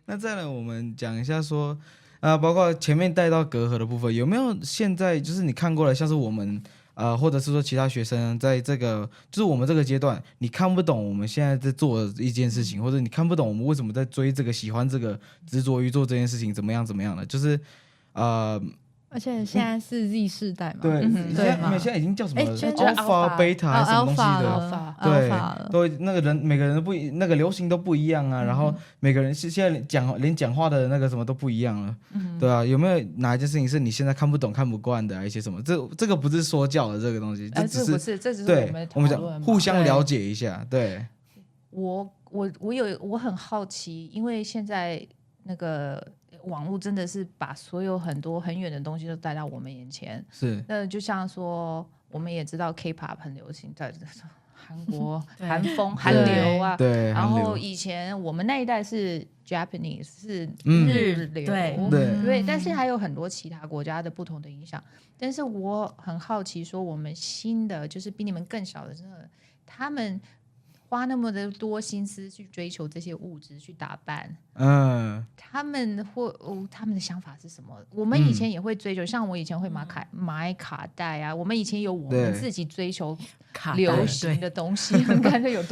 那再来我们讲一下说，包括前面带到隔阂的部分，有没有现在就是你看过了，像是我们或者是说其他学生在这个就是我们这个阶段，你看不懂我们现在在做的一件事情，或者你看不懂我们为什么在追这个、喜欢这个、执着于做这件事情，怎么样的，就是而且现在是 Z 世代嘛，对，现在已经叫什么 Alpha、Beta 还是什么东西的，对，都那个人每个人都不那个流行都不一样啊，然后每个人现在连讲话的那个什么都不一样了，对啊，有没有哪一件事情是你现在看不懂、看不惯的一些什么？这个不是说教的这个东西，这只是这只是对我们讲互相了解一下，对。我很好奇，因为现在那个网络真的是把所有很多很远的东西都带到我们眼前。是，那就像说，我们也知道 K-pop 很流行，在韩国韩风、韩流啊。对。然后以前我们那一代是 Japanese， 是日流，对。但是还有很多其他国家的不同的影响。但是我很好奇，说我们新的就是比你们更小的，真的他们花那么的多心思去追求这些物质去打扮，他们的想法是什么？我们以前也会追求，像我以前会买卡带啊，我们以前有我们自己追求流行的东西，你看这有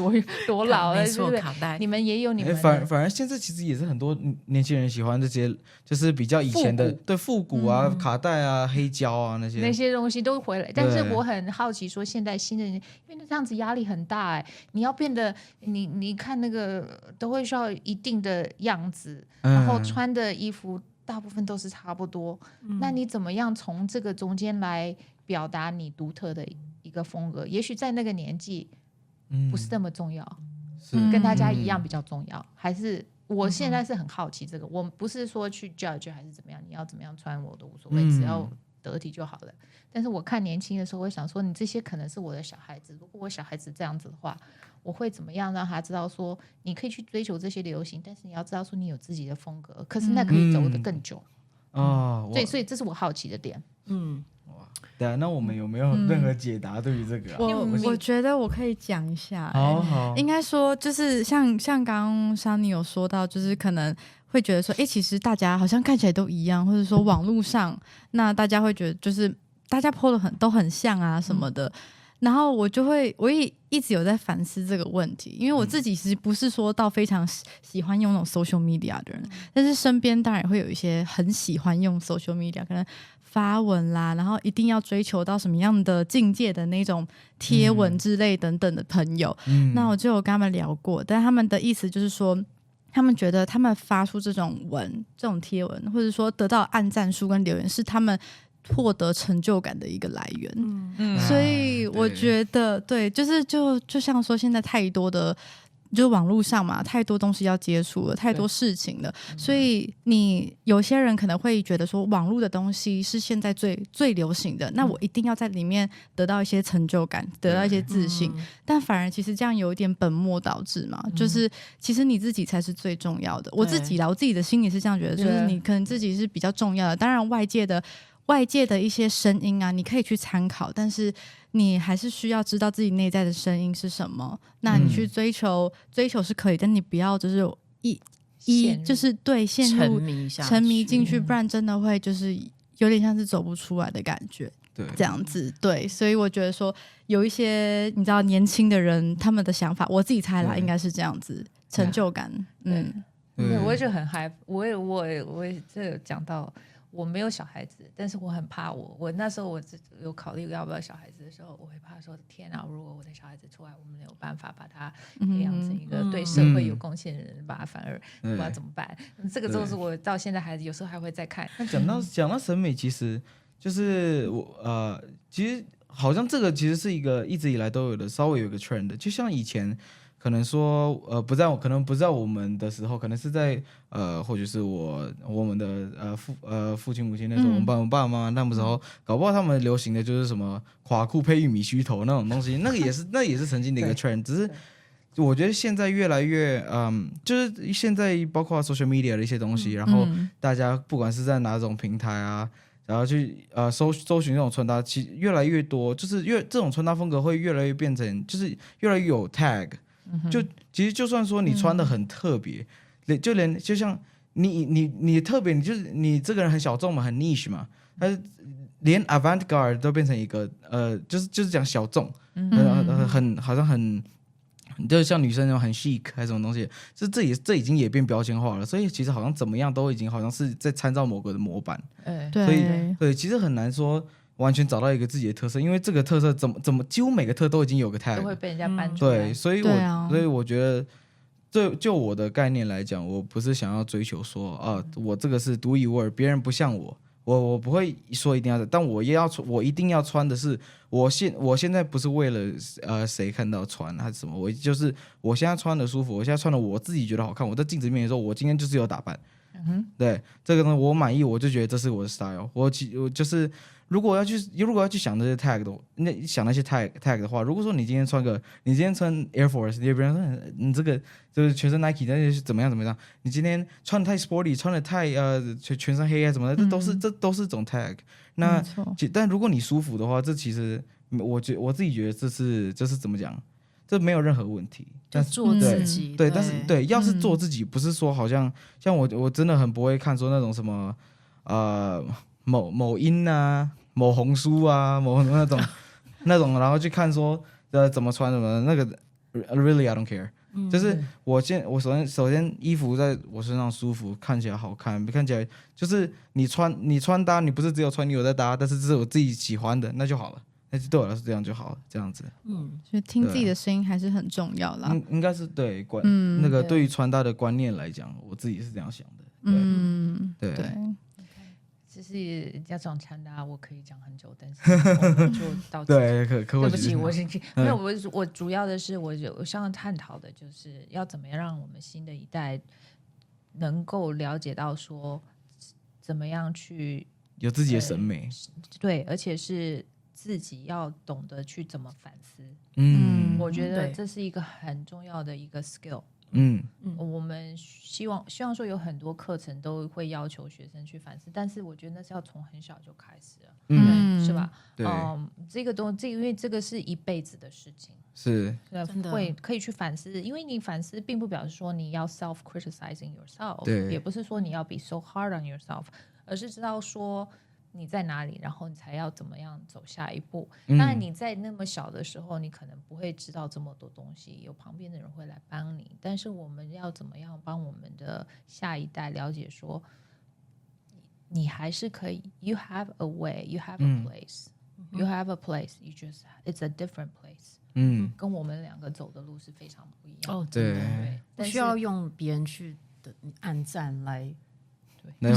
多老了，是不是？你们也有你们的，反而现在其实也是很多年轻人喜欢这些，就是比较以前的对复古啊、卡带啊、黑胶啊那些东西都回来。但是我很好奇，说现在新的人，因为这样子压力很大你要变得你看那个都会需要一定的样子，然后穿的衣服大部分都是差不多，那你怎么样从这个中间来表达你独特的一个风格？也许在那个年纪不是那么重要，跟大家一样比较重要，还是我现在是很好奇这个，我不是说去 judge 还是怎么样，你要怎么样穿我都无所谓，只要得体就好了。但是我看年轻的时候，我想说，你这些可能是我的小孩子，如果我小孩子这样子的话，我会怎么样让他知道说，你可以去追求这些流行，但是你要知道说你有自己的风格，可是那可以走得更久所以这是我好奇的点。对啊，那我们有没有任何解答对于这个我觉得我可以讲一下好应该说就是像刚刚珊妮有说到，就是可能会觉得说其实大家好像看起来都一样，或者说网络上那大家会觉得就是大家 po 的都很像啊什么的，然后我也一直有在反思这个问题，因为我自己其实不是说到非常喜欢用那种 social media 的人，但是身边当然也会有一些很喜欢用 social media， 可能发文啦，然后一定要追求到什么样的境界的那种贴文之类等等的朋友，那我就有跟他们聊过，但他们的意思就是说，他们觉得他们发出这种这种贴文，或者说得到按赞数跟留言，是他们获得成就感的一个来源。所以我觉得对，就像说现在太多的就是网络上嘛，太多东西要接触了，太多事情了，所以有些人可能会觉得说网络的东西是现在最流行的，那我一定要在里面得到一些成就感，得到一些自信，但反而其实这样有一点本末倒置嘛，就是其实你自己才是最重要的。我自己的心里是这样觉得，就是你可能自己是比较重要的，当然外界的一些声音啊，你可以去参考，但是你还是需要知道自己内在的声音是什么。那你去追求是可以，但你不要就是就是对陷入沉迷进去，不然真的会就是有点像是走不出来的感觉。对，这样子对，所以我觉得说有一些你知道年轻的人他们的想法，我自己猜啦，应该是这样子，成就感。我就很害怕，我也这有讲到。我没有小孩子，但是我很怕我那时候我有考虑要不要小孩子的时候，我会怕说天啊，如果我的小孩子出来，我们没有办法把他培养成一个对社会有贡献的人，把他反而不知道怎么办。这个都是我到现在还有时候还会再看。那讲到审美，其实就是其实好像这个其实是一个一直以来都有的，稍微有一个 trend， 就像以前。可能说可能不在我们的时候，可能是在或许是我们的父亲母亲那时候，我爸爸妈妈那时候，搞不好他们流行的就是什么垮裤配玉米须头那种东西，那也是曾经的一个 trend， 只是我觉得现在越来越就是现在包括 social media 的一些东西，然后大家不管是在哪种平台啊。然后去搜寻这种穿搭，其实越来越多，就是这种穿搭风格会越来越变成，就是越来越有 tag。就其实就算说你穿的很特别，就像你特别，你就是你这个人很小众嘛，很 niche 嘛，但是连 avant-garde 都变成一个就是讲小众，好像很。就像女生那种很 chic 还是什么东西，这已经也变标签化了，所以其实好像怎么样都已经好像是在参照某个的模板，所以对，其实很难说完全找到一个自己的特色，因为这个特色怎么几乎每个特都已经有个 tag， 都会被人家搬出来。对，所以我觉得，就我的概念来讲，我不是想要追求说我这个是独一无二，别人不像我不会说一定要的，但我一定要穿的是我现在不是为了谁看到穿还是什么，我现在穿的舒服，我现在穿的我自己觉得好看，我在镜子面前说，我今天就是有打扮，对这个呢我满意，我就觉得这是我的 style，我就是如果要去想那些 tag 的，想那些 tag 的话，如果说你今天穿 Air Force， 别人说你这个就是全身 Nike， 那是怎么样？你今天穿的太 sporty， 穿的太全身黑啊什么的，这都是种 tag。那但如果你舒服的话，这其实我自己觉得这是怎么讲，这没有任何问题。就做自己，对，但是对，要是做自己，不是说好像我真的很不会看说那种什么某音啊、某红书啊、某那种，然后去看说怎么穿什么那个 ，really I don't care。就是我首先衣服在我身上舒服，看起来好看，看起来就是你穿搭，你不是只有穿你有在搭，但是这是我自己喜欢的，那就好了。那就对我来说这样就好了，这样子。所以听自己的声音还是很重要啦。应该是对那个对于穿搭的观念来讲，我自己是这样想的。对。其实要讲穿搭，我可以讲很久，但是我们就到此。对，对不起，没有我主要的是我想要探讨的就是要怎么样让我们新的一代能够了解到说怎么样去有自己的审美，对，而且是自己要懂得去怎么反思。我觉得这是一个很重要的一个 skill。我们希望说有很多课程都会要求学生去反思，但是我觉得那是要从很小就开始了，是吧？对，因为这个是一辈子的事情，是可以去反思，因为你反思并不表示说你要 self criticizing yourself， 也不是说你要 be so hard on yourself， 而是知道说你在哪里，然后你才要怎么样走下一步。当然你在那么小的时候你可能不会知道这么多东西，有旁边的人会来帮你，但是我们要怎么样帮我们的下一代了解说你还是可以 you have a way, you have a place, you have a place, you just it's a different place。跟我们两个走的路是非常不一样的。对，不需要用别人去的按赞来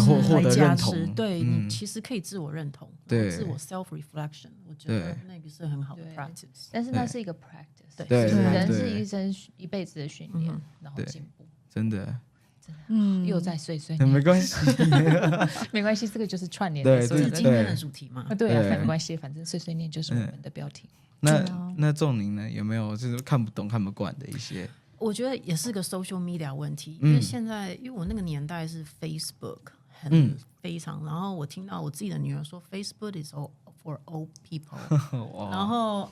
获得认同，对，你其实可以自我认同，对，自我 self reflection， 我觉得那个是很好的 practice。但是那是一个 practice， 对，人是一辈子的训练，然后进步，真的，又在碎碎念，没关系，没关系，这个就是串联的，是今天的主题嘛？对啊，没关系，反正碎碎念就是我们的标题。那仲宁呢？有没有就是看不懂、看不惯的一些？我觉得也是个 social media 问题，因为现在因为我那个年代是 Facebook 非常，然后我听到我自己的女儿说 Facebook is for old people， 然后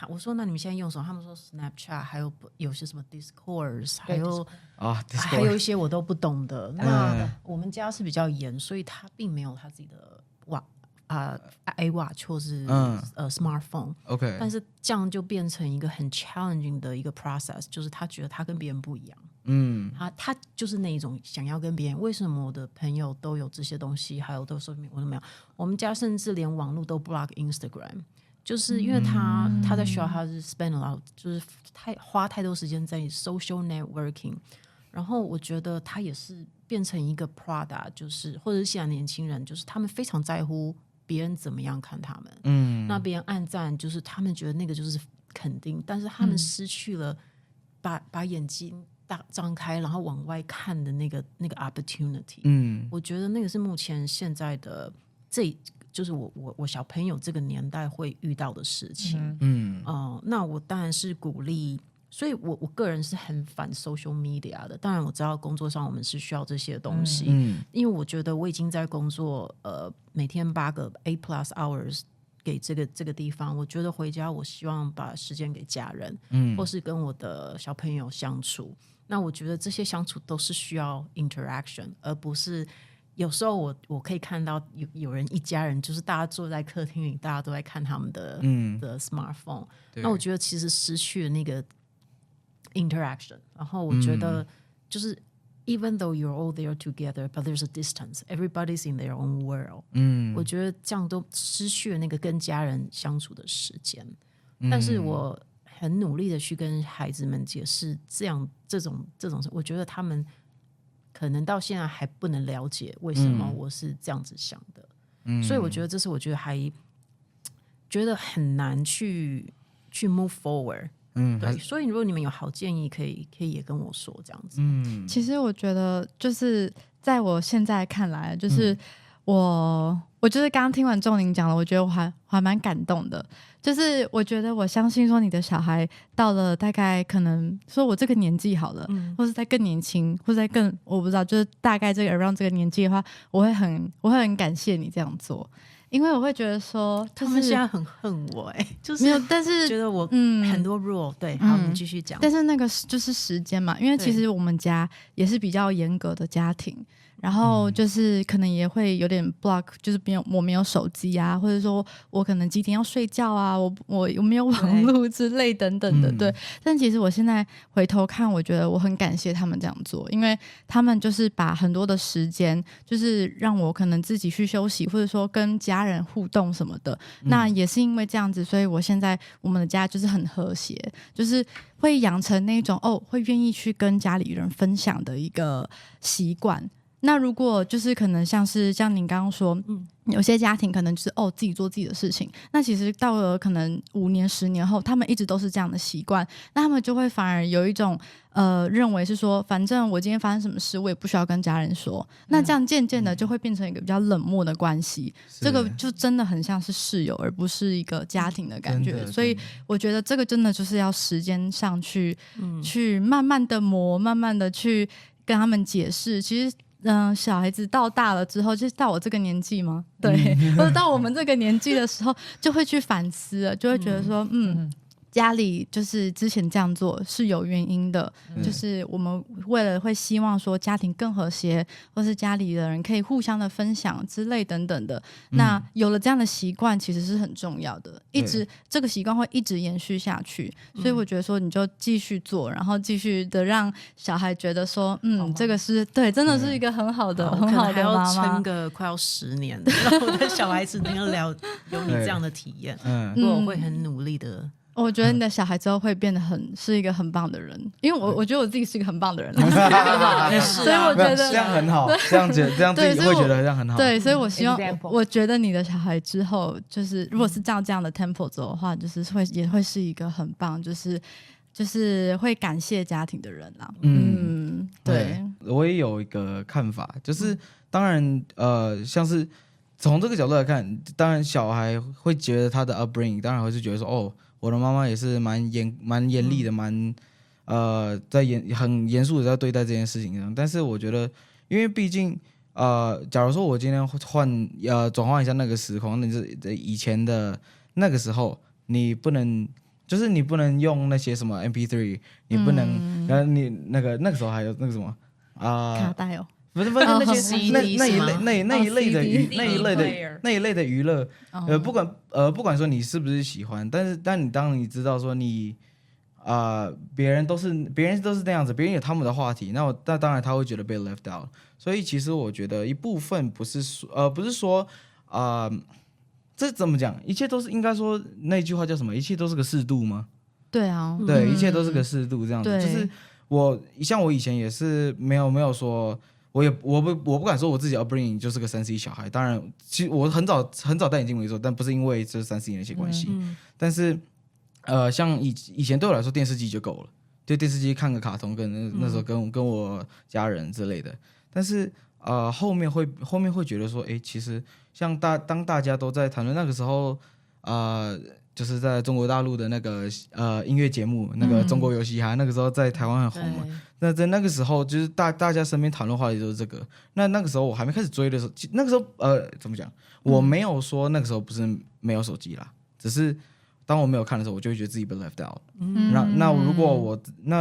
我说那你们现在用什么？他们说 Snapchat， 还有些什么 Discord， 还有一些我都不懂的。那我们家是比较严，所以他并没有他自己的iWatch 或是smartphone， 但是这样就变成一个很 challenging 的一个 process， 就是他觉得他跟别人不一样，他就是那一种想要跟别人，为什么我的朋友都有这些东西，还有都说明我都没有。我们家甚至连网络都 block Instagram， 就是因为他在学校他是 spend a lot， 就是花太多时间在 social networking， 然后我觉得他也是变成一个 product， 就是或者是现在年轻人，就是他们非常在乎别人怎么样看他们，那别人按赞就是他们觉得那个就是肯定，但是他们失去了把眼睛张开然后往外看的那个 opportunity。我觉得那个是目前现在的就是我小朋友这个年代会遇到的事情。那我当然是鼓励，所以我个人是很反 social media 的。当然我知道工作上我们是需要这些东西，因为我觉得我已经在工作每天8个 8+ hours 给这个地方。我觉得回家我希望把时间给家人，或是跟我的小朋友相处。那我觉得这些相处都是需要 interaction， 而不是有时候我可以看到有人一家人就是大家坐在客厅里，大家都在看他们的smartphone。那我觉得其实失去了那个 interaction。然后我觉得就是。Even though you're all there together, but there's a distance. Everybody's in their own world. 我觉得这样都失去了那个跟家人相处的时间。但是我很努力的去跟孩子们解释这种我觉得他们可能到现在还不能了解为什么我是这样子想的。所以我觉得这是我觉得还觉得很难去 move forward。对，所以如果你们有好建议，可以也跟我说这样子。其实我觉得就是在我现在看来，就是我就是刚刚听完仲林讲了，我觉得我还蛮感动的。就是我觉得我相信说你的小孩到了大概可能说我这个年纪好了，或是在更年轻，或是在更我不知道，就是大概这个 around 这个年纪的话，我会很感谢你这样做。因为我会觉得说，他们现在很恨我就是没有，但是觉得我很多 rule，对，好，你继续讲。但是那个就是时间嘛，因为其实我们家也是比较严格的家庭，然后就是可能也会有点 block， 就是我没有手机啊，或者说我可能几点要睡觉啊，我没有网络之类等等的，对。但其实我现在回头看，我觉得我很感谢他们这样做，因为他们就是把很多的时间，就是让我可能自己去休息，或者说跟家人互动什么的。那也是因为这样子，所以我现在我们的家就是很和谐，就是会养成那种会愿意去跟家里人分享的一个习惯。那如果就是可能像您刚刚说，有些家庭可能就是自己做自己的事情，那其实到了可能5年10年后，他们一直都是这样的习惯，那他们就会反而有一种认为是说，反正我今天发生什么事，我也不需要跟家人说，那这样渐渐的就会变成一个比较冷漠的关系，这个就真的很像是室友，而不是一个家庭的感觉。所以我觉得这个真的就是要时间上去慢慢的磨，慢慢的去跟他们解释，其实。小孩子到大了之后，就是到我这个年纪吗？对，或者到我们这个年纪的时候，就会去反思了，就会觉得说，家里就是之前这样做是有原因的，就是我们为了会希望说家庭更和谐，或是家里的人可以互相的分享之类等等的。那有了这样的习惯，其实是很重要的，这个习惯会一直延续下去。所以我觉得说，你就继续做，然后继续的让小孩觉得说，这个是对，真的是一个很好的、很好的妈妈。还要撑个快要10年，然后我的小孩子能够有你这样的体验，我会很努力的。我觉得你的小孩之后会变得是一个很棒的人，因为我觉得我自己是一个很棒的人，所以我觉得这样很好，这样自己会觉得这样很好。对，所以我希望，我觉得你的小孩之后，就是如果是这样的 tempo 走的话，就是也会是一个很棒，就是会感谢家庭的人啦。对，我也有一个看法，就是当然像是从这个角度来看，当然小孩会觉得他的 upbringing， 当然会是觉得说我的妈妈也是蛮严厉的，在很严肃的在对待这件事情上。但是我觉得，因为毕竟假如说我今天转换一下那个时空，那是以前的那个时候，你不能用那些什么 MP3， 你不能，然后你那个时候还有那个什么卡带哦。不是那些那一类的娱乐，不管说你是不是喜欢，但当你知道说别人都是那样子，别人有他们的话题，那当然他会觉得被 left out。所以其实我觉得一部分不是说这怎么讲，一切都是应该说那句话叫什么？一切都是个适度吗？对啊，对，一切都是个适度这样子。就是我以前也是没有说。我不敢说我自己 upbringing 就是个3C 小孩，当然，其实我很早戴眼镜没错，但不是因为这3C 那些关系。但是像以前对我来说，电视机就够了，就电视机看个卡通，跟那时候跟我家人之类的。但是后面会觉得说，其实像当大家都在谈论那个时候就是在中国大陆的那个音乐节目，那个中国有嘻哈，那个时候在台湾很红嘛。那在那个时候，就是大家身边谈论话题都是这个。那个时候我还没开始追的时候，那个时候怎么讲？我没有说那个时候不是没有手机啦，只是当我没有看的时候，我就会觉得自己被 left out。那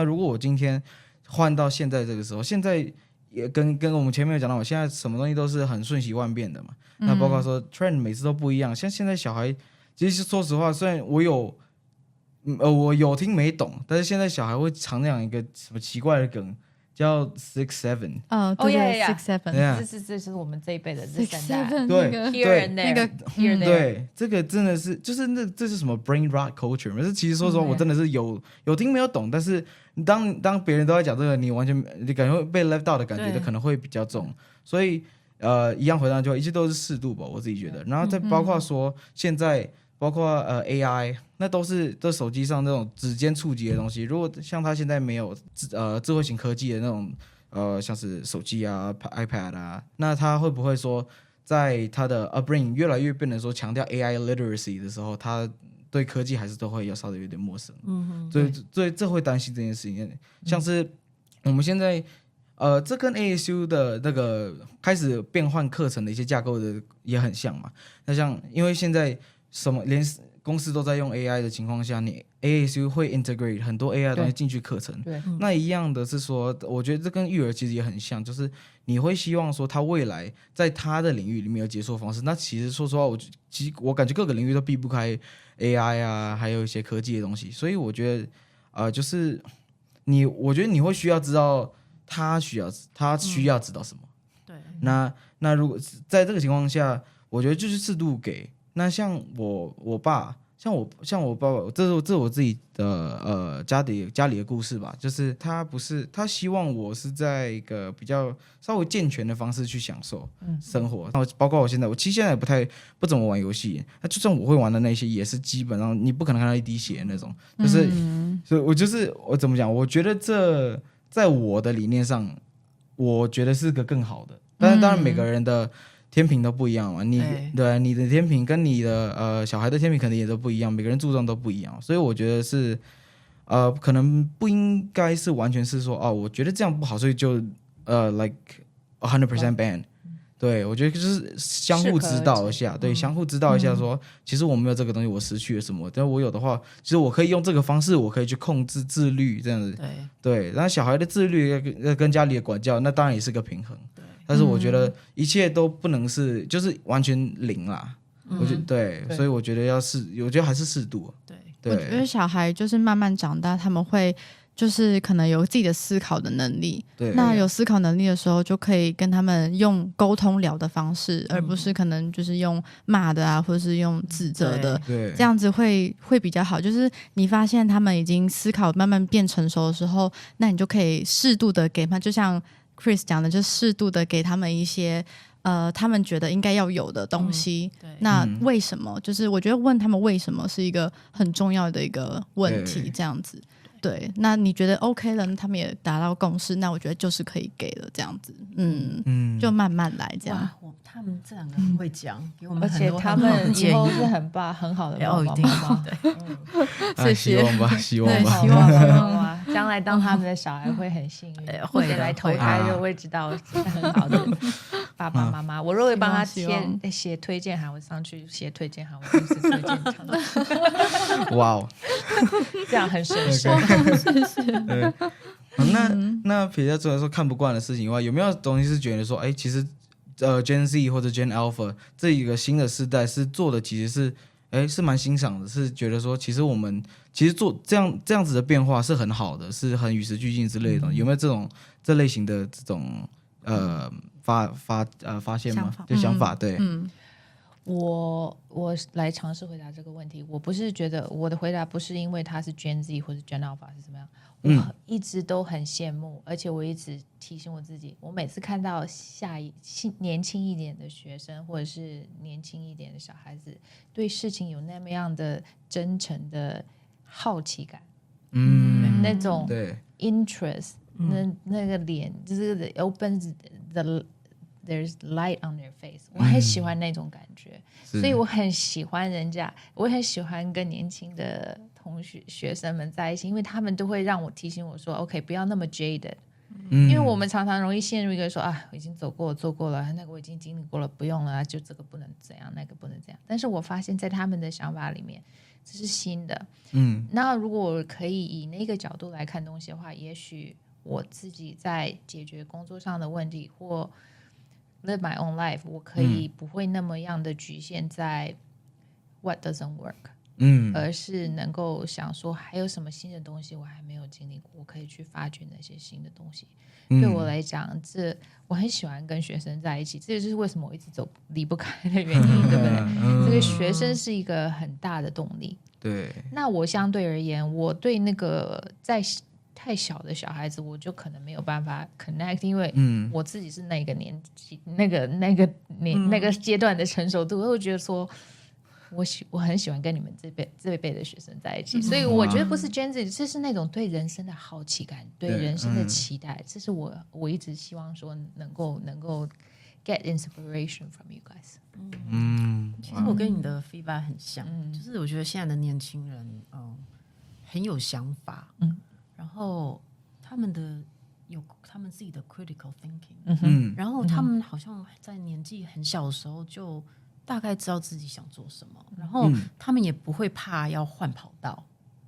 如果我今天换到现在这个时候，现在也跟我们前面有讲到，我现在什么东西都是很瞬息万变的嘛。那包括说 trend 每次都不一样，像现在小孩。其实说实话，虽然我有听没懂，但是现在小孩会常讲一个什么奇怪的梗，叫 6 7。对，6 7，这是我们这一辈的6 7，对，here and there，那个 here and there，对，这个真的是就是这是什么 brain rot culture？ 但是其实说实话，我真的是有听没有懂，但是当别人都在讲这个，你完全你感觉被 left out 的感觉，就可能会比较重，所以一样回到就一切都是适度吧，我自己觉得。然后再包括说现在。包括AI， 那都是手机上那种指尖触及的东西。如果像它现在没有智慧型科技的那种像是手机啊、iPad 啊，那它会不会说在它的upbringing 越来越变成说强调 AI literacy 的时候，它对科技还是都会稍微有点陌生。所以这会担心这件事情。像是我们现在这跟 ASU 的那个开始变换课程的一些架构的也很像嘛。那像因为现在连公司都在用 AI 的情况下，你 ASU 会 integrate 很多 AI 的东西进去课程。对，那一样的是说，我觉得这跟育儿其实也很像，就是你会希望说他未来在他的领域里面有解说方式。那其实说实话，我感觉各个领域都避不开 AI 啊，还有一些科技的东西。所以我觉得就是我觉得你会需要知道他需要知道什么。对，那如果在这个情况下，我觉得就是适度给。那像我爸，像我爸爸，这是我自己的家里的故事吧。就是他希望我是在一个比较稍微健全的方式去享受生活。然后包括我其实现在也不怎么玩游戏。那就算我会玩的那些，也是基本上你不可能看到一滴血的那种。就是所以我怎么讲？我觉得这在我的理念上，我觉得是个更好的。但是当然每个人的天平都不一样嘛，你的天平跟你的小孩的天平可能也都不一样，每个人注重都不一样，所以我觉得是可能不应该是完全是说我觉得这样不好，所以就like 100% ban。对，我觉得就是相互指导一下，对，相互指导一下说，其实我没有这个东西，我失去了什么，但我有的话，其实我可以用这个方式，我可以去控制自律这样子。对，然后小孩的自律跟家里的管教，那当然也是个平衡。但是我觉得一切都不能是就是完全零啦。我觉得对，所以我觉得我觉得还是适度。对，我觉得小孩就是慢慢长大，他们会就是可能有自己的思考的能力。对，那有思考能力的时候，就可以跟他们用沟通聊的方式，而不是可能就是用骂的啊，或者是用指责的。对，这样子会比较好。就是你发现他们已经思考慢慢变成熟的时候，那你就可以适度的给他，就像Chris 讲的，就适度的给他们一些他们觉得应该要有的东西。那为什么？就是我觉得问他们为什么是一个很重要的一个问题，这样子。对，那你觉得 OK 了，他们也达到共识，那我觉得就是可以给了这样子。就慢慢来这样。他们这两个很会讲，给我们很多而且他们以后是很好的爸爸妈妈。谢谢。希望吧。将来当他们的小孩会很幸运，会来投胎就会知道是很好的爸爸妈妈。我如果帮他写推荐函，我上去写推荐函，我就是推荐他。哇哦，这样很神圣。谢谢。那撇掉说看不惯的事情以外，有没有东西是觉得说，其实Gen Z 或者 Gen Alpha 这一个新的世代是做的，其实是蛮欣赏的，是觉得说其实我们其实做这样子的变化是很好的，是很与时俱进之类的。有没有这类型的这种发现吗？想法对。我来尝试回答这个问题。我不是觉得我的回答不是因为他是 Gen Z 或者 Gen Alpha 是怎么样，我一直都很羡慕，而且我一直提醒我自己，我每次看到年轻一点的学生或者是年轻一点的小孩子对事情有那么样的真诚的好奇感，那种 interest，那个脸就是 opens there's light on their face， 我很喜欢那种感觉，所以我很喜欢我很喜欢跟年轻的学生们在一起，因为他们都会让我提醒我说 OK 不要那么 jaded，因为我们常常容易陷入一个说啊，我已经走过做过了，那个我已经经历过了，不用了，就这个不能怎样，那个不能这样。但是我发现在他们的想法里面，这是新的。那如果我可以以那个角度来看东西的话，也许我自己在解决工作上的问题或 live my own life， 我可以不会那么样的局限在 what doesn't work。而是能够想说还有什么新的东西我还没有经历过，我可以去发掘那些新的东西。对我来讲，我很喜欢跟学生在一起，这就是为什么我一直离不开的原因，对不对？这个学生是一个很大的动力。对。那我相对而言，我对那个在太小的小孩子，我就可能没有办法 connect， 因为我自己是那个年纪、那个阶段的成熟度，我会觉得说。我很喜欢跟你们这一辈的学生在一起，所以我觉得不是 Gen Z， 这是那种对人生的好奇感，对人生的期待，这是我一直希望说能够 get inspiration from you guys。其实我跟你的 feedback 很像，就是我觉得现在的年轻人很有想法，然后他们有他们自己的 critical thinking，然后他们好像在年纪很小的时候就大概知道自己想做什么，然后他们也不会怕要换跑道。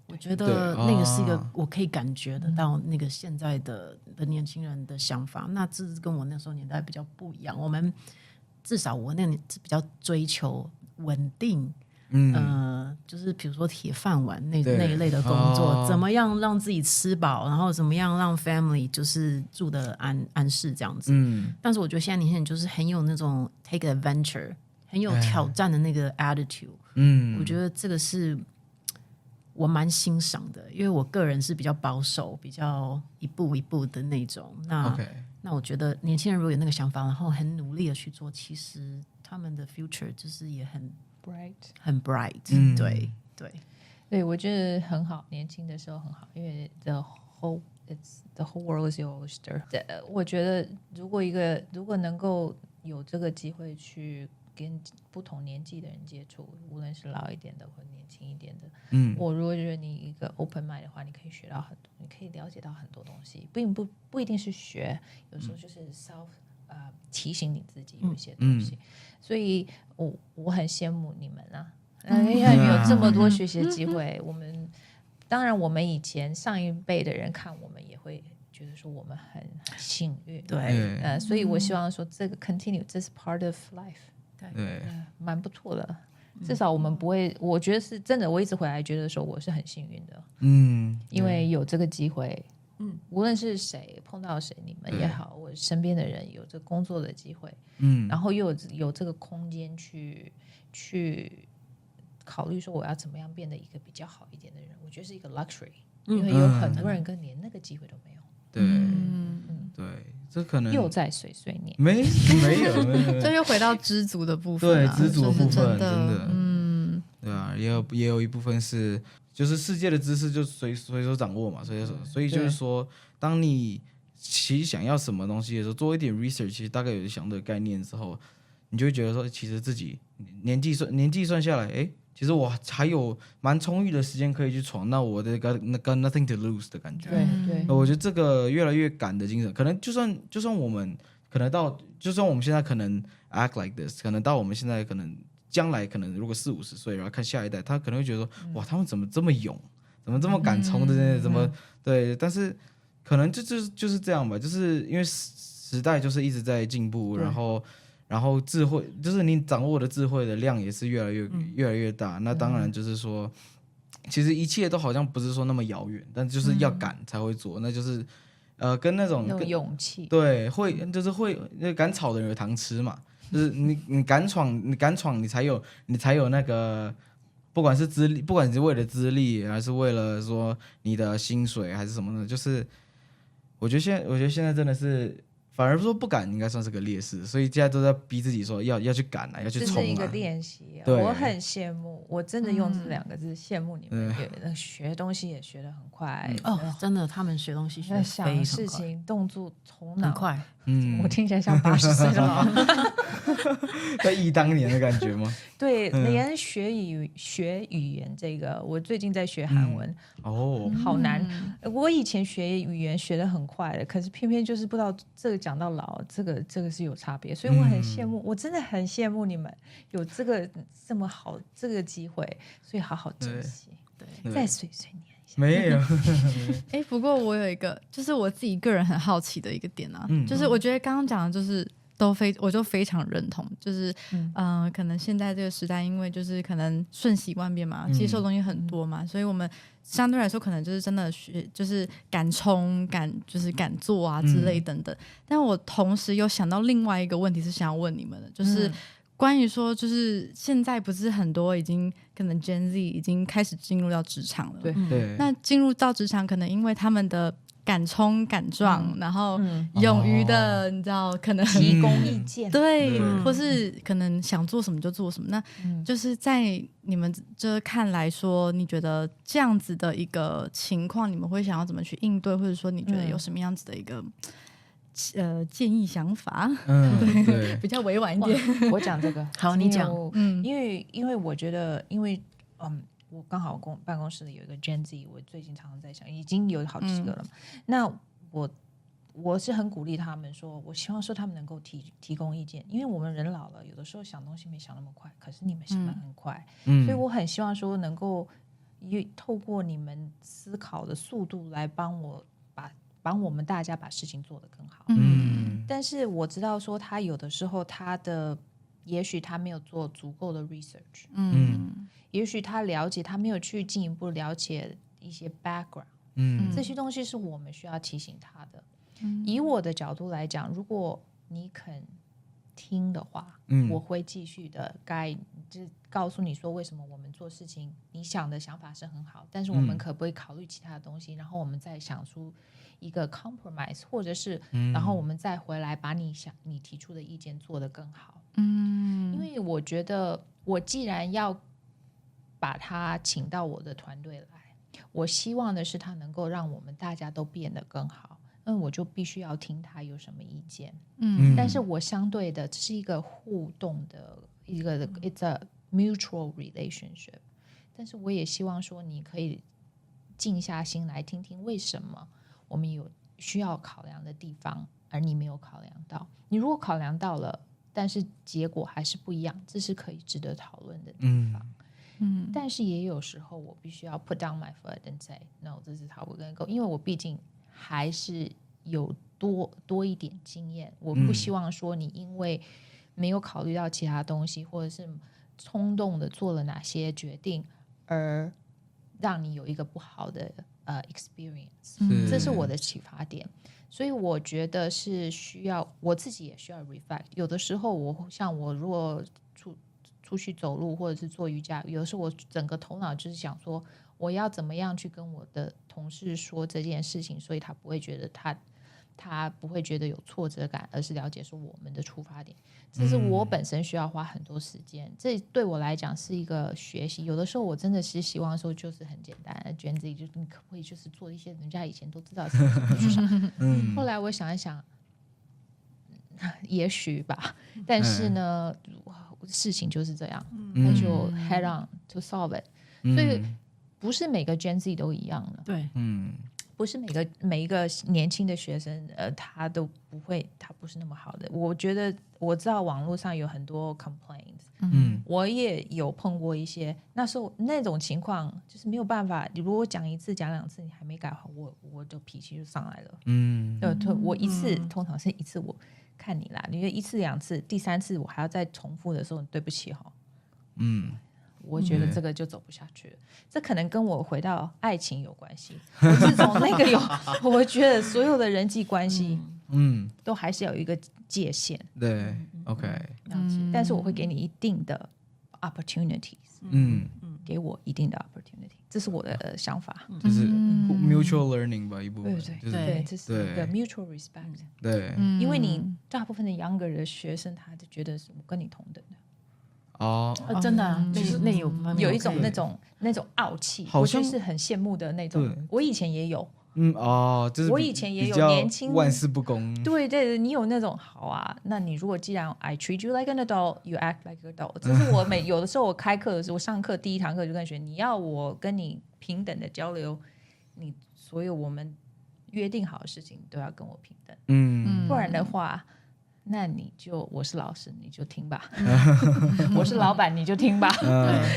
我觉得那个是一个我可以感觉得到那个现在的年轻人的想法，那这跟我那时候年代比较不一样。我们至少我那年比较追求稳定，就是比如说铁饭碗那一类的工作，怎么样让自己吃饱，然后怎么样让 family 就是住得安适这样子。但是我觉得现在年轻人就是很有那种 take adventure。很有挑战的那个 attitude，我觉得这个是我蛮欣赏的，因为我个人是比较保守，比较一步一步的那种。那我觉得年轻人如果有那个想法，然后很努力的去做，其实他们的 future 就是也很 bright，对，我觉得很好，年轻的时候很好，因为 the whole world is your oyster。我觉得如果能够有这个机会去跟不同年纪的人接触，无论是老一点的或年轻一点的，我如果觉得你一个 open mind 的话，你可以学到很多，你可以了解到很多东西，并不一定是学，有时候就是提醒你自己有一些东西，所以我很羡慕你们啊，因为有这么多学习的机会，当然我们以前上一辈的人看我们也会觉得说我们很幸运，对，所以我希望说这个 continue， 这是 part of life。对，蛮不错的，至少我们不会，我觉得是真的，我一直回来觉得说我是很幸运的，因为有这个机会，无论是谁碰到谁，你们也好，我身边的人有这工作的机会，然后又有这个空间去考虑说我要怎么样变得一个比较好一点的人，我觉得是一个 luxury，因为有很多人跟连那个机会都没有。对，这可能又在碎碎念，没有，这又回到知足的部分，对，知足的部分真的，对啊，也有一部分是，就是世界的知识就随手掌握嘛，所以就是说，当你其实想要什么东西的时候，做一点 research， 其实大概有相对概念之后，你就会觉得说，其实自己年纪算下来，其实我还有蛮充裕的时间可以去闯，那我的那个 nothing to lose 的感觉。对，我觉得这个越来越赶的精神，可能就算我们可能就算我们现在可能 act like this， 可能到我们现在可能将来可能如果40-50岁，然后看下一代，他可能会觉得说，哇，他们怎么这么勇，怎么这么敢冲的，怎么对？但是可能就是这样吧，就是因为时代就是一直在进步，然后智慧就是你掌握的智慧的量也是越来越大。那当然就是说，其实一切都好像不是说那么遥远，但就是要赶才会做。那就是跟那种勇气，对，就是会赶草的人有糖吃嘛。就是你敢闯，你才有那个，不管是资历，不管你是为了资历，还是为了说你的薪水还是什么的，就是我觉得现在真的是反而说不敢应该算是个劣势，所以现在都在逼自己说要去赶啊，要去冲啊。这是一个练习，对我很羡慕，我真的用这2个字羡慕你们，学东西也学得很快真的，他们学东西学得非常快，想事情动作头脑很快。我听起来像80岁的老人，在忆当年的感觉吗？对，连学语言这个，我最近在学韩文，好难。我以前学语言学得很快的，可是偏偏就是不知道这个讲到老，这个是有差别，所以我很羡慕，我真的很羡慕你们有这么好这个机会，所以好好珍惜。对，再碎碎念。没有不过我有一个，就是我自己个人很好奇的一个点啊，就是我觉得刚刚讲的就是我就非常认同，就是可能现在这个时代，因为就是可能瞬息万变嘛，接受的东西很多嘛，所以我们相对来说可能就是真的就是敢冲就是敢做啊之类等等。但我同时有想到另外一个问题是想要问你们的，就是关于说，就是现在不是很多已经可能 Gen Z 已经开始进入到职场了，对，那进入到职场，可能因为他们的敢冲敢撞，然后勇于的，你知道，可能提供意见，对，或是可能想做什么就做什么。那就是在你们这看来说，你觉得这样子的一个情况，你们会想要怎么去应对，或者说你觉得有什么样子的一个建议想法？对，比较委婉一点。我讲这个，好，你讲。因为我觉得，我刚好办公室里有一个 Gen Z， 我最近常常在想，已经有好几个了。那我是很鼓励他们说，我希望说他们能够提供意见，因为我们人老了，有的时候想东西没想那么快，可是你们想得很快，所以我很希望说能够透过你们思考的速度来帮我们大家把事情做得更好。但是我知道说他有的时候也许他没有做足够的 research，也许他没有去进一步了解一些 background，这些东西是我们需要提醒他的。以我的角度来讲，如果你肯听的话，我会继续的就是告诉你说为什么我们做事情，你想的想法是很好，但是我们可不可以考虑其他的东西，然后我们再想出一个 compromise， 或者是然后我们再回来把你提出的意见做得更好。因为我觉得我既然要把他请到我的团队来，我希望的是他能够让我们大家都变得更好，我就必须要听他有什么意见。但是我相对的，这是一个互动的一个 it's a mutual relationship， 但是我也希望说你可以静下心来听听为什么我们有需要考量的地方，而你没有考量到。你如果考量到了，但是结果还是不一样，这是可以值得讨论的地方。但是也有时候我必须要 put down my foot and say no， this is how we're going to go， 因为我毕竟还是有多一点经验，我不希望说你因为没有考虑到其他东西，或者是冲动的做了哪些决定，而让你有一个不好的experience，这是我的启发点。所以我觉得是需要，我自己也需要 reflect。有的时候我如果出去走路或者是做瑜伽，有的时候我整个头脑就是想说我要怎么样去跟我的同事说这件事情，所以他不会觉得他不会觉得有挫折感，而是了解说我们的出发点。这是我本身需要花很多时间，这对我来讲是一个学习。有的时候我真的是希望说就是很简单，卷子就是你可不可以就是做一些人家以前都知道的事情。后来我想一想，也许吧，但是呢，事情就是这样，那就 head on to solve it。所以不是每个 Gen Z 都一样的，对，不是每一个年轻的学生，他都不会，他不是那么好的。我觉得我知道网络上有很多 complaints，我也有碰过一些，那时候那种情况就是没有办法，你如果讲一次讲两次你还没改好，我的脾气就上来了。我一次通常是一次我看你啦，你一次两次，第三次我还要再重复的时候，对不起哈，我觉得这个就走不下去了。这可能跟我回到爱情有关系。我自从那个我觉得所有的人际关系，都还是有一个界限。对 ，OK，但是我会给你一定的 opportunities。给我一定的 opportunity， 这是我的想法。就是 mutual learning 吧，一部分。对，这是一个 mutual respect。对，因为你大部分的 younger 的学生，他就觉得是我跟你同等的。真的啊，那有一种那种傲气，我就是很羡慕的那种。我以前也有，就是我以前也有年轻玩世不恭。对对，你有那种好啊。那你如果既然 I treat you like an adult, you act like an adult， 这是我有的时候我开课的时候，我上课第一堂课就跟学，你要我跟你平等的交流，你所有我们约定好的事情都要跟我平等，不然的话。那我是老师，你就听吧。我是老板，你就听吧。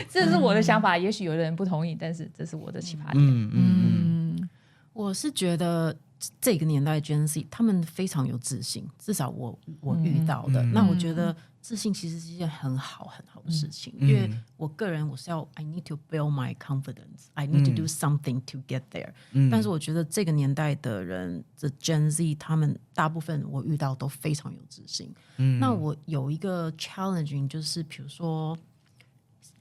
这是我的想法，也许有的人不同意，但是这是我的起发点。我是觉得这个年代 Gen Z 他们非常有自信，至少我遇到的。那我觉得自信其实是一件很好的事情，因为我个人我是要 I need to build my confidence, I need to do something to get there。但是我觉得这个年代的人的 Gen Z 他们大部分我遇到都非常有自信。那我有一个 challenging 就是比如说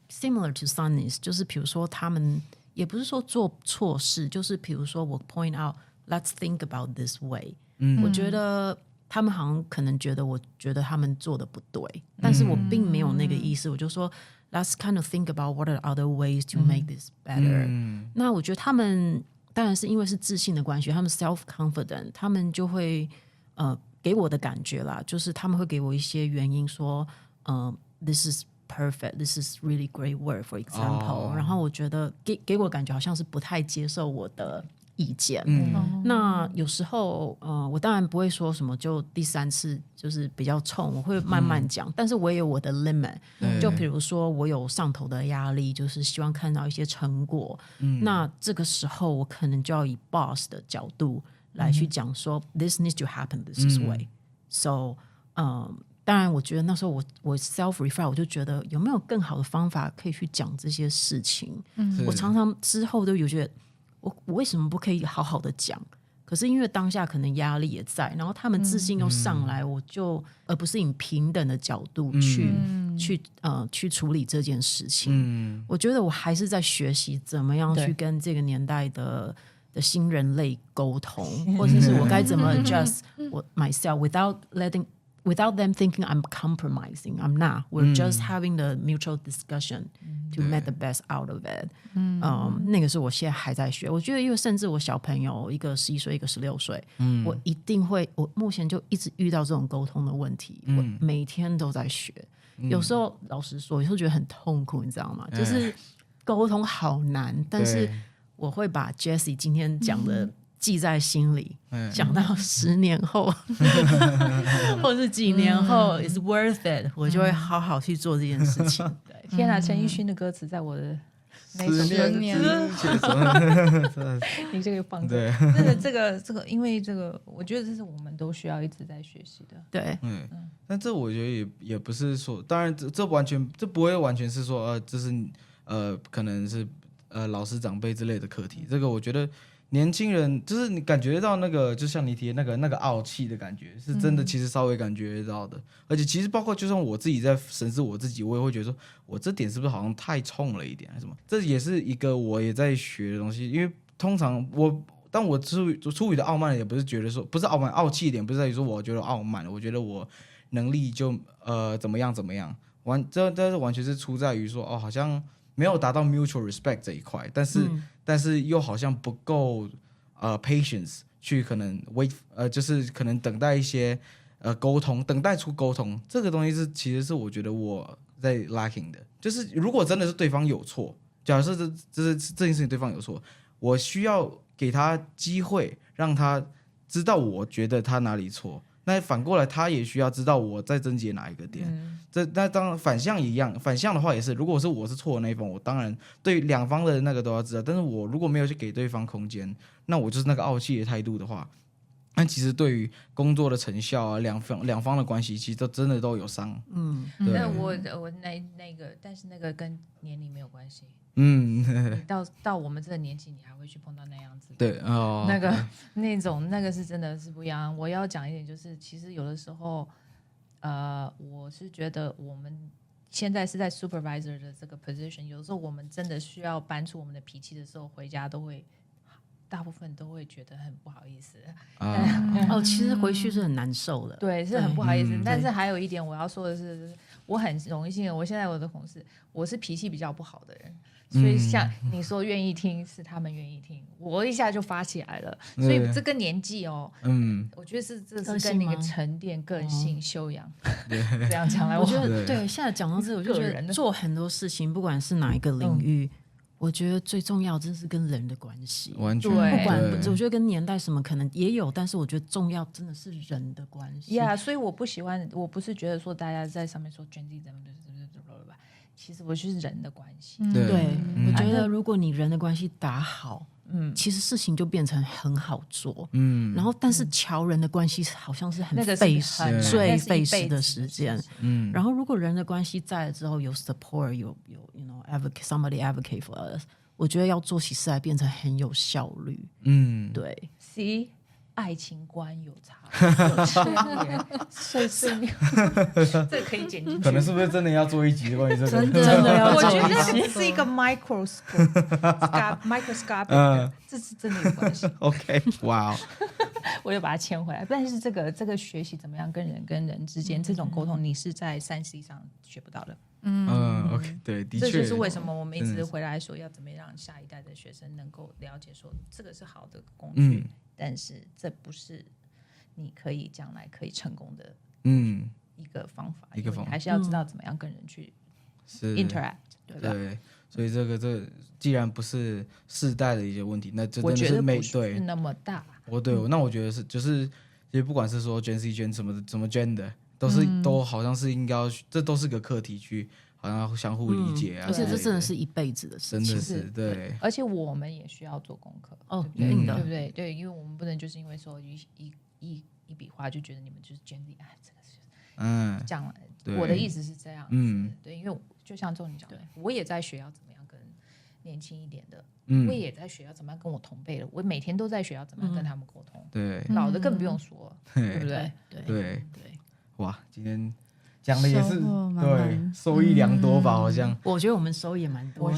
similar to Sunny's， 就是比如说他们也不是说做错事，就是比如说我 point out let's think about this way。我觉得他们好像可能觉得我觉得他们做的不对，但是我并没有那个意思，我就说 let's kind of think about what are other ways to make this better。那我觉得他们当然是因为是自信的关系，他们 self confident， 他们就会给我的感觉啦，就是他们会给我一些原因说this is perfect, this is really great work for example。然后我觉得给我感觉好像是不太接受我的意见。那有时候我当然不会说什么就第3次就是比较冲，我会慢慢讲，但是我也有我的 limit。就比如说我有上头的压力，就是希望看到一些成果。那这个时候我可能就要以 boss 的角度来去讲说this needs to happen this way。So当然我觉得那时候我 self reflect， 我就觉得有没有更好的方法可以去讲这些事情。我常常之后都有觉得我为什么不可以好好的讲，可是因为当下可能压力也在，然后他们自信又上来，我就而不是以平等的角度去处理这件事情。我觉得我还是在学习怎么样去跟这个年代的新人类沟通，或者是我该怎么 adjust myself without them thinking I'm compromising. I'm not. We're just having the mutual discussion to make the best out of it. 那个是我现在还在学。我觉得因为甚至我小朋友一个11岁一个16岁，我一定会，我目前就一直遇到这种沟通的问题，我每天都在学。有时候老实说，有时候觉得很痛苦，你知道吗？就是沟通好难，但是我会把 Jessie 今天讲的记在心里，想到10年后或是几年后 is worth it， 我就会好好去做这件事情。对，天哪，陈奕迅的歌词在我的那首10歌年你这个放着，真的这个，因为这个，我觉得这是我们都需要一直在学习的。对，但这我觉得也不是说，当然这不会完全是说这是可能是老师长辈之类的课题。这个我觉得年轻人就是你感觉到那个，就像你提的那个傲气的感觉，是真的，其实稍微感觉到的。而且其实包括就算我自己在审视我自己，我也会觉得说，我这点是不是好像太冲了一点，还是什么？这也是一个我也在学的东西。因为通常当我出于的傲慢，也不是觉得说，不是傲气一点，不是在于说我觉得傲慢，我觉得我能力就怎么样，这完全是出在于说好像没有达到 mutual respect 这一块，但是又好像不够patience 去可能就是可能等待一些沟通，等待出沟通，这个东西其实是我觉得我在 lacking 的。就是如果真的是对方有错，假设这件事情对方有错，我需要给他机会，让他知道我觉得他哪里错。那反过来，他也需要知道我在症结哪一个点。那当然反向也一样，反向的话也是，如果我是错的那一方，我当然对两方的那个都要知道。但是我如果没有去给对方空间，那我就是那个傲气的态度的话，那其实对于工作的成效啊，两方的关系，其实都真的都有伤。那我那个，但是那个跟年龄没有关系。你到我们这个年纪，你还会去碰到那样子？对那个是真的是不一样。我要讲一点，就是其实有的时候，我是觉得我们现在是在 supervisor 的这个 position， 有时候我们真的需要搬出我们的脾气的时候，回家大部分都会觉得很不好意思。其实回去是很难受的，对，是很不好意思。但是还有一点我要说的是，我很荣幸，我现在我的同事，我是脾气比较不好的人。所以像你说愿意听是他们愿意听，我一下就发起来了。所以这个年纪我觉得这是跟那个沉淀、个性、修养这样讲来。我觉得对，现在讲到这个，我就觉得做很多事情，不管是哪一个领域，我觉得最重要真是跟人的关系。完全对，不管我觉得跟年代什么可能也有，但是我觉得重要真的是人的关系。所以我不喜欢，我不是觉得说大家在上面说 Gen Z 怎么其实我就是人的关系。对，我觉得如果你人的关系打好，其实事情就变成很好做。然后但是瞧人的关系好像是很费时，最费时的时间。然后如果人的关系在了之后有 support， 有 advocate somebody advocate for us， 我觉得要做起事来变成很有效率。对。See。爱情观有差，碎这可以剪进去。可能是不是真的要做一集关于这个？真的要做一集。我觉得是一个 microscope， 这是真的有关系。OK， 哇、我就把它牵回来。但是这个学习怎么样跟人之间这种沟通，你是在3C 上学不到的。OK， 对，的确，这就是为什么我们一直回来说要怎么让下一代的学生能够了解说这个是好的工具。但是这不是你可以将来可以成功的一个方法，你还是要知道怎么样跟人去 interact， 对吧？对，所以这既然不是世代的一些问题，那这真的是我觉得不是那么大。那我觉得是就是其实不管是说 Gen Z Gen 什么 Gen 的，都好像是应该要，这都是个课题去。好像相互理解而且这真的是一辈子的事情，真的是对。而且我们也需要做功课，对不对？对，因为我们不能就是因为说一笔画就觉得你们就是 Gen Z， 这个是这样。我的意思是这样子，对，因为就像周你讲的，我也在学要怎么样跟年轻一点的，我也在学要怎么样跟我同辈的，我每天都在学要怎么样跟他们沟通。对，老的更不用说，对不对？对，哇，今天。讲的也是对，收益良多吧？好像我觉得我们收益也蛮多，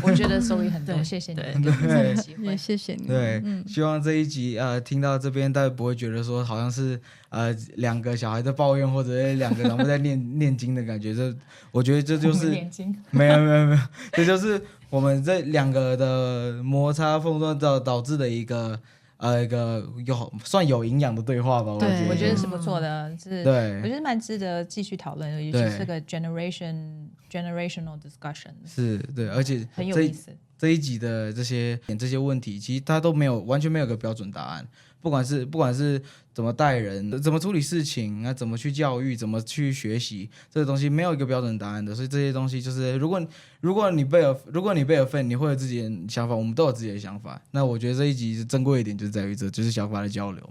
我觉得收益很多。谢谢你给我们这个机会，谢谢你。对，希望这一集听到这边，大家不会觉得说好像是两个小孩在抱怨，或者两个长辈在念经的感觉。我觉得这就是没有，这就是我们这两个的摩擦碰撞导致的一个算有营养的对话吧，我觉得是不错的，对，我觉得蛮值得继续讨论的，尤其是这个 generational discussion， 是对，而且很有意思。这一集的这些问题，其实它都完全没有个标准答案。不管是怎么带人，怎么处理事情，怎么去教育，怎么去学习，这个东西没有一个标准答案的。所以这些东西就是，如果你被 offend， 你会有自己的想法，我们都有自己的想法。那我觉得这一集珍贵一点就在于就是想法的交流。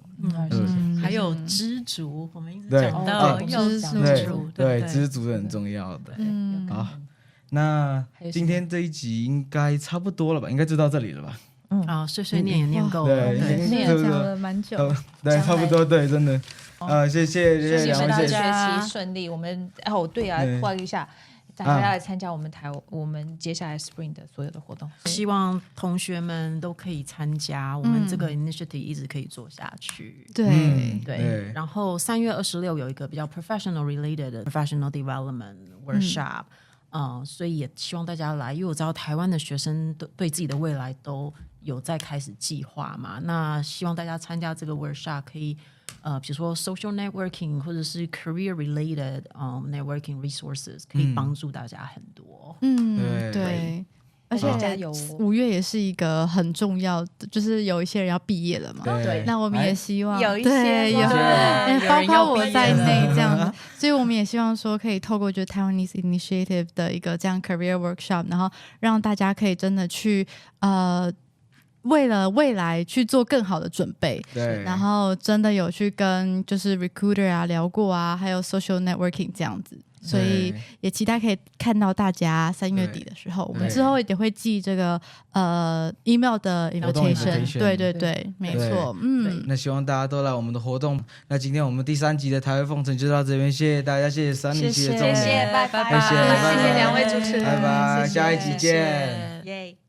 还有知足，我们一直讲到要知足，对，知足是很重要的。好，那今天这一集应该差不多了吧？应该就到这里了吧？碎碎念也念够了，念讲了蛮久，对，差不多，对，真的，谢谢两位，学习顺利。我们对啊，呼吁一下，大家来参加我们接下来 Spring 的所有的活动。希望同学们都可以参加，我们这个 initiative 一直可以做下去。对。然后3月26有一个比较 professional related 的 professional development workshop。所以也希望大家来，因为我知道台湾的学生对自己的未来都有在开始计划嘛。那希望大家参加这个 workshop， 可以比如说 social networking 或者是 career related networking resources， 可以帮助大家很多。对。而且5月也是一个很重要的，就是有一些人要毕业了嘛。对，那我们也希望有一些包括我在内这样，所以我们也希望说可以透过就是 Taiwanese Initiative 的一个这样 career workshop， 然后让大家可以真的去为了未来去做更好的准备，对，然后真的有去跟就是 recruiter 啊聊过啊，还有 social networking 这样子，所以也期待可以看到大家3月底的时候，我们之后也会寄这个email 的 invitation， 对对对，没错，那希望大家都来我们的活动。那今天我们第3集的台湾风尘就到这边，谢谢大家，谢谢 Sunny， 谢谢钟，谢谢，拜拜，谢谢2位主持人，拜拜，下一集见。耶。